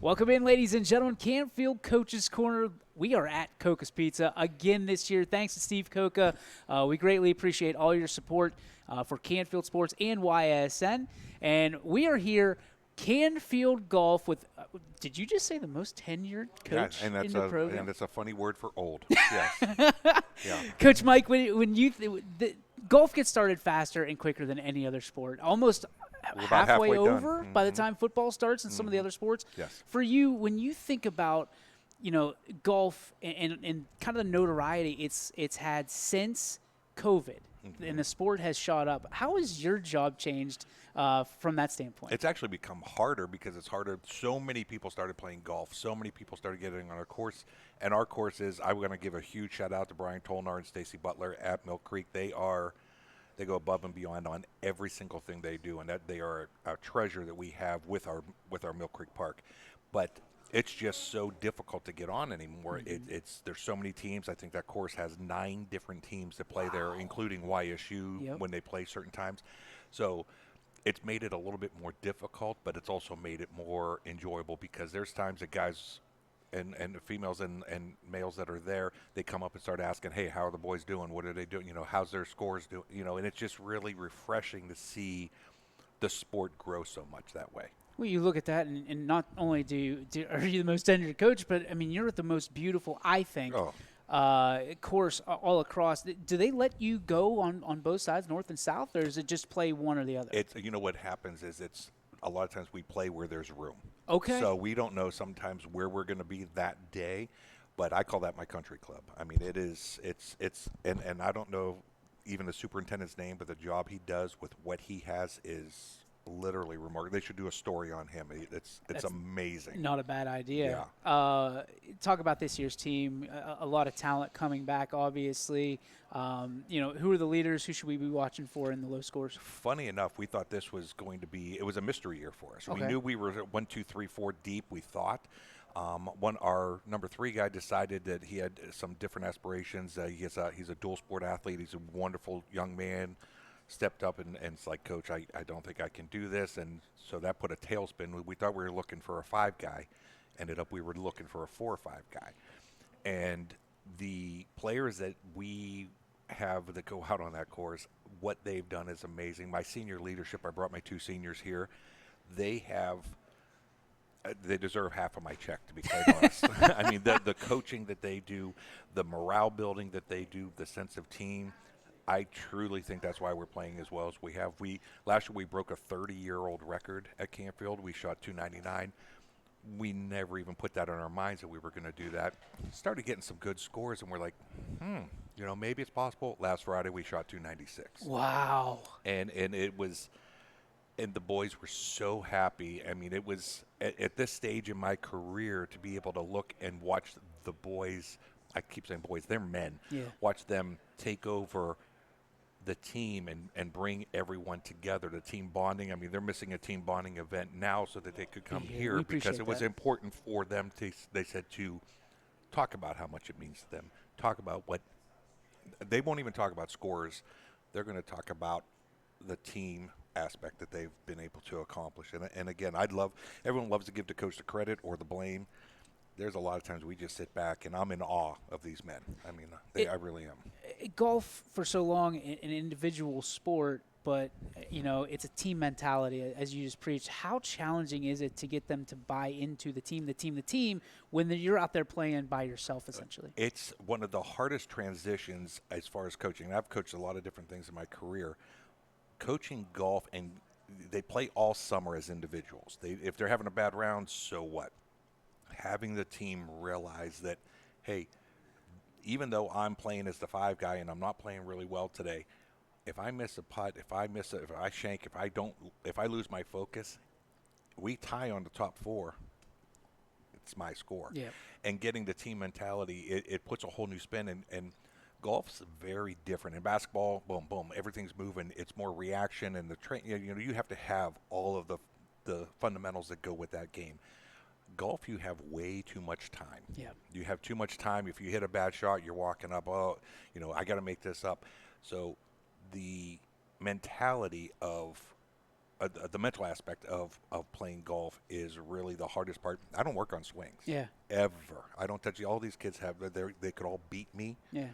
Welcome in, ladies and gentlemen. Canfield Coach's Corner. We are at Coca's Pizza again this year. Thanks to Steve Coca. We greatly appreciate all your support for Canfield Sports and YSN. And we are here, Canfield Golf, with, did you just say the most tenured coach and in the program? and that's a funny word for old. Yes. Yeah. Coach Mike, when you the golf gets started faster and quicker than any other sport, almost We're about halfway halfway done. over by the time football starts and some of the other sports. Yes. For you, when you think about, golf and kind of the notoriety it's had since COVID, and the sport has shot up, how has your job changed from that standpoint? It's actually become harder because it's harder. So many people started playing golf. So many people started getting on our course. And our course is, I'm going to give a huge shout out to Brian Tolnar and Stacy Butler at Mill Creek. They go above and beyond on every single thing they do, and that they are a treasure that we have with our Mill Creek Park. But it's just so difficult to get on anymore. There's so many teams. I think that course has 9 different teams that play there, including YSU when they play certain times. So it's made it a little bit more difficult, but it's also made it more enjoyable because there's times that guys and the females and males that are there, they come up and start asking, hey, how are the boys doing? What are they doing? How's their scores doing? And it's just really refreshing to see the sport grow so much that way. Well, you look at that, and not only are you the most tenured coach, but I mean you're at the most beautiful, I think, course all across. Do they let you go on both sides, north and south, or is it just play one or the other? It's what happens is it's a lot of times we play where there's room. Okay. So we don't know sometimes where we're going to be that day, but I call that my country club. I mean, it's and I don't know even the superintendent's name, but the job he does with what he has is literally remarkable. They should do a story on him. It's amazing. Not a bad idea. Yeah. Talk about this year's team. A lot of talent coming back, obviously. Who are the leaders? Who should we be watching for in the low scores? Funny enough, we thought this was going to be. It was a mystery year for us. Okay. We knew we were 1, 2, 3, 4 deep. We thought. Our number 3 guy decided that he had some different aspirations. He's a dual sport athlete. He's a wonderful young man. Stepped up and it's like, Coach, I don't think I can do this. And so that put a tailspin. We thought we were looking for a 5 guy. Ended up we were looking for a 4 or 5 guy. And the players that we have that go out on that course, what they've done is amazing. My senior leadership, I brought my 2 seniors here. They deserve half of my check, to be quite honest. I mean, the coaching that they do, the morale building that they do, the sense of team, I truly think that's why we're playing as well as we have. Last year we broke a 30-year-old record at Canfield. We shot 299. We never even put that on our minds that we were going to do that. Started getting some good scores, and we're like, maybe it's possible. Last Friday we shot 296. Wow. And it was, and the boys were so happy. I mean, it was at this stage in my career to be able to look and watch the boys. I keep saying boys, they're men. Yeah. Watch them take over the team and bring everyone together, the team bonding. I mean, they're missing a team bonding event now so that they could come here because it was important for them they said to talk about how much it means to them, talk about what they won't even talk about scores. They're going to talk about the team aspect that they've been able to accomplish. And again, everyone loves to give the coach the credit or the blame. There's a lot of times we just sit back, and I'm in awe of these men. I mean, I really am. Golf for so long, an individual sport, but, it's a team mentality, as you just preached. How challenging is it to get them to buy into the team, when you're out there playing by yourself, essentially? It's one of the hardest transitions as far as coaching. I've coached a lot of different things in my career. Coaching golf, and they play all summer as individuals. If they're having a bad round, so what? Having the team realize that, hey, even though I'm playing as the 5 guy and I'm not playing really well today, if I miss a putt, if I shank, if I lose my focus, we tie on the top 4. It's my score. Yeah. And getting the team mentality, it puts a whole new spin. And golf's very different. In basketball, boom, boom, everything's moving. It's more reaction, and you have to have all of the fundamentals that go with that game. Golf, you have way too much time. Yeah. You have too much time. If you hit a bad shot, you're walking up, I got to make this up. So the mentality of the mental aspect of playing golf is really the hardest part. I don't work on swings. Yeah. Ever. I don't touch. All these kids have. They could all beat me. Yeah.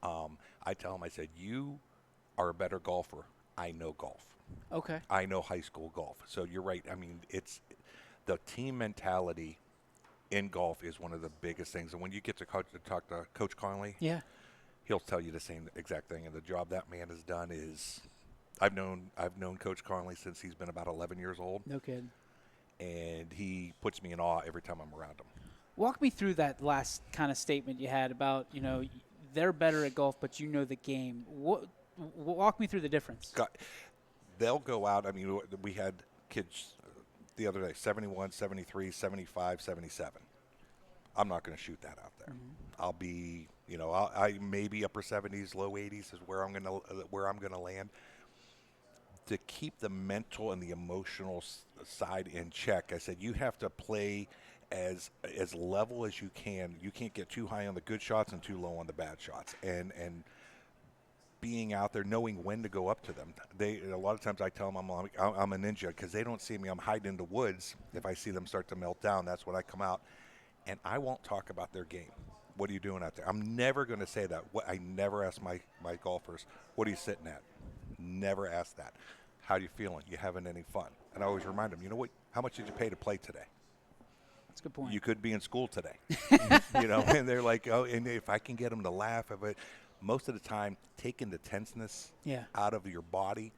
I tell them. I said, you are a better golfer. I know golf. Okay. I know high school golf. So you're right. I mean, it's the team mentality in golf is one of the biggest things. And when you get to talk to Coach Conley, Yeah. he'll tell you the same exact thing. And the job that man has done is, I've known Coach Conley since he's been about 11 years old, No kidding. and he puts me in awe every time I'm around him. Walk me through that last kind of statement you had about, they're better at golf, but you know the game. Walk me through the difference. They'll go out. I mean, we had kids the other day, 71, 73, 75, 77. I'm not going to shoot that out there. Mm-hmm. I'll be, I maybe upper 70s, low 80s is where I'm going to land. To keep the mental and the emotional side in check, I said you have to play as level as you can. You can't get too high on the good shots and too low on the bad shots. And being out there, knowing when to go up to them. A lot of times I tell them I'm a ninja because they don't see me. I'm hiding in the woods. If I see them start to melt down, that's when I come out. And I won't talk about their game. What are you doing out there? I'm never going to say that. I never ask my golfers, what are you sitting at? Never ask that. How are you feeling? You having any fun? And I always remind them, you know what? How much did you pay to play today? That's a good point. You could be in school today. And they're like, oh, and if I can get them to laugh of it, most of the time, taking the tenseness out of your body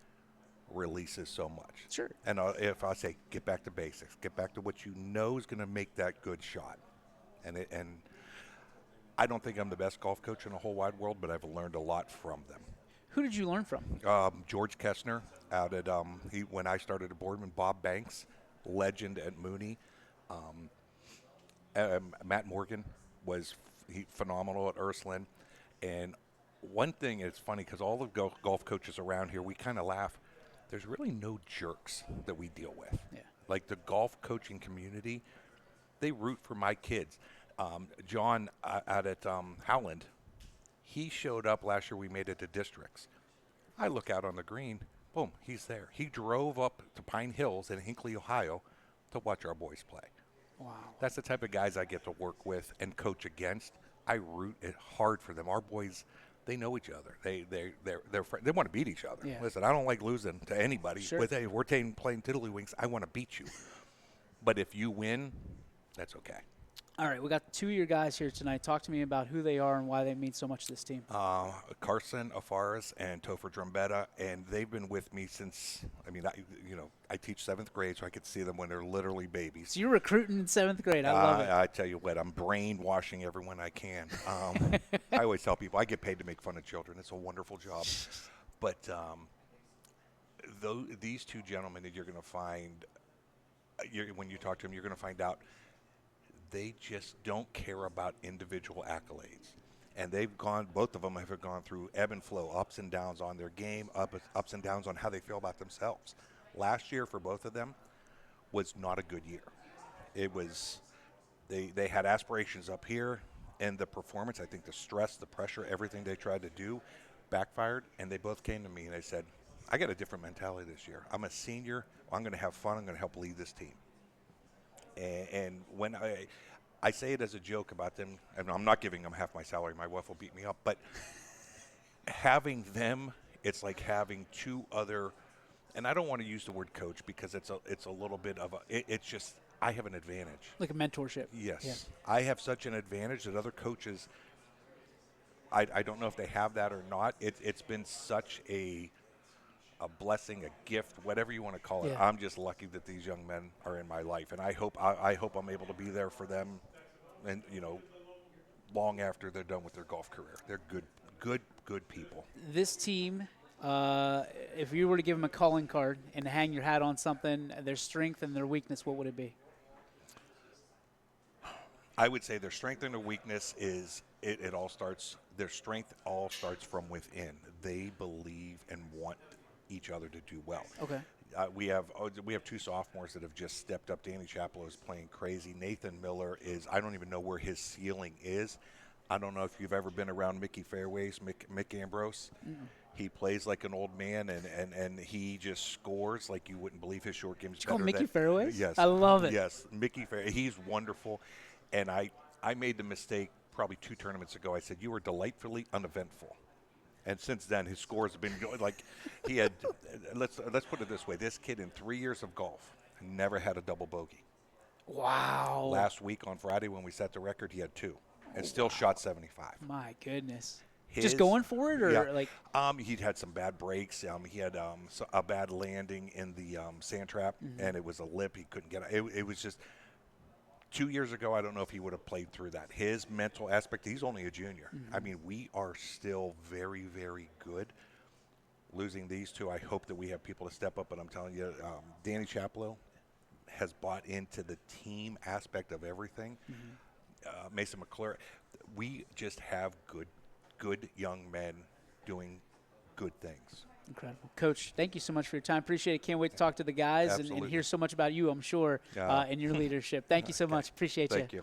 releases so much. Sure. And if I say, get back to basics, get back to what you know is going to make that good shot. And I don't think I'm the best golf coach in the whole wide world, but I've learned a lot from them. Who did you learn from? George Kessner out at when I started at Boardman, Bob Banks, legend at Mooney. Matt Morgan was phenomenal at Ursuline. And one thing is funny because all the golf coaches around here, we kind of laugh. There's really no jerks that we deal with. Yeah. Like the golf coaching community, they root for my kids. John out at Howland, he showed up last year. We made it to districts. I look out on the green. Boom, he's there. He drove up to Pine Hills in Hinckley, Ohio to watch our boys play. Wow. That's the type of guys I get to work with and coach against. I root it hard for them. Our boys, they know each other. They're they want to beat each other. Yeah. Listen, I don't like losing to anybody. Sure. But hey, we're playing tiddlywinks. I want to beat you. But if you win, that's okay. All right, we got two of your guys here tonight. Talk to me about who they are and why they mean so much to this team. Carson Afaris and Topher Drumbetta, and they've been with me since. I teach 7th grade, so I could see them when they're literally babies. So you're recruiting in 7th grade. I love it. I tell you what, I'm brainwashing everyone I can. I always tell people I get paid to make fun of children. It's a wonderful job. But these two gentlemen that you're going to find, when you talk to them, you're going to find out they just don't care about individual accolades. And both of them have gone through ebb and flow, ups and downs on their game, ups and downs on how they feel about themselves. Last year for both of them was not a good year. It was, they had aspirations up here, and the performance, I think the stress, the pressure, everything they tried to do backfired, and they both came to me and they said, I got a different mentality this year. I'm a senior. I'm going to have fun. I'm going to help lead this team. And when I say it as a joke about them, and I'm not giving them half my salary. My wife will beat me up. But having them, it's like having two other, and I don't want to use the word coach because it's a little bit of it's just I have an advantage. Like a mentorship. Yes. Yeah. I have such an advantage that other coaches, I don't know if they have that or not. It's been such a blessing, a gift, whatever you want to call it. Yeah. I'm just lucky that these young men are in my life, and I hope I'm able to be there for them, and long after they're done with their golf career. They're good people. This team, if you were to give them a calling card and hang your hat on something, their strength and their weakness, what would it be? I would say their strength and their weakness is it all starts. Their strength all starts from within. They believe and want each other to do well. Okay. We have two sophomores that have just stepped up. Danny Chaplow is playing crazy. Nathan Miller I don't even know where his ceiling is. I don't know if you've ever been around Mickey Fairways, Mick Ambrose. Mm-mm. He plays like an old man, and he just scores like you wouldn't believe. His short game's you call better Mickey than Fairways? Yes, I love it. Yes, Mickey Fairways. He's wonderful, and I made the mistake probably 2 tournaments ago. I said you were delightfully uneventful, and since then his scores have been going like he had. Let's put it this way: this kid in 3 years of golf never had a double bogey. Wow. Last week on Friday when we set the record, he had 2, and still shot 75. My goodness. Just going for it, or like? He'd had some bad breaks. He had a bad landing in the sand trap, and it was a lip. He couldn't get it. It was just 2 years ago. I don't know if he would have played through that. His mental aspect. He's only a junior. I mean, we are still very, very good. Losing these 2, I hope that we have people to step up. But I'm telling you, Danny Chaplow has bought into the team aspect of everything. Mason McClure. We just have good young men doing good things. Incredible. Coach, thank you so much for your time. Appreciate it. Can't wait to talk to the guys and hear so much about you, I'm sure, and your leadership. Thank you so much. Appreciate you. Thank you.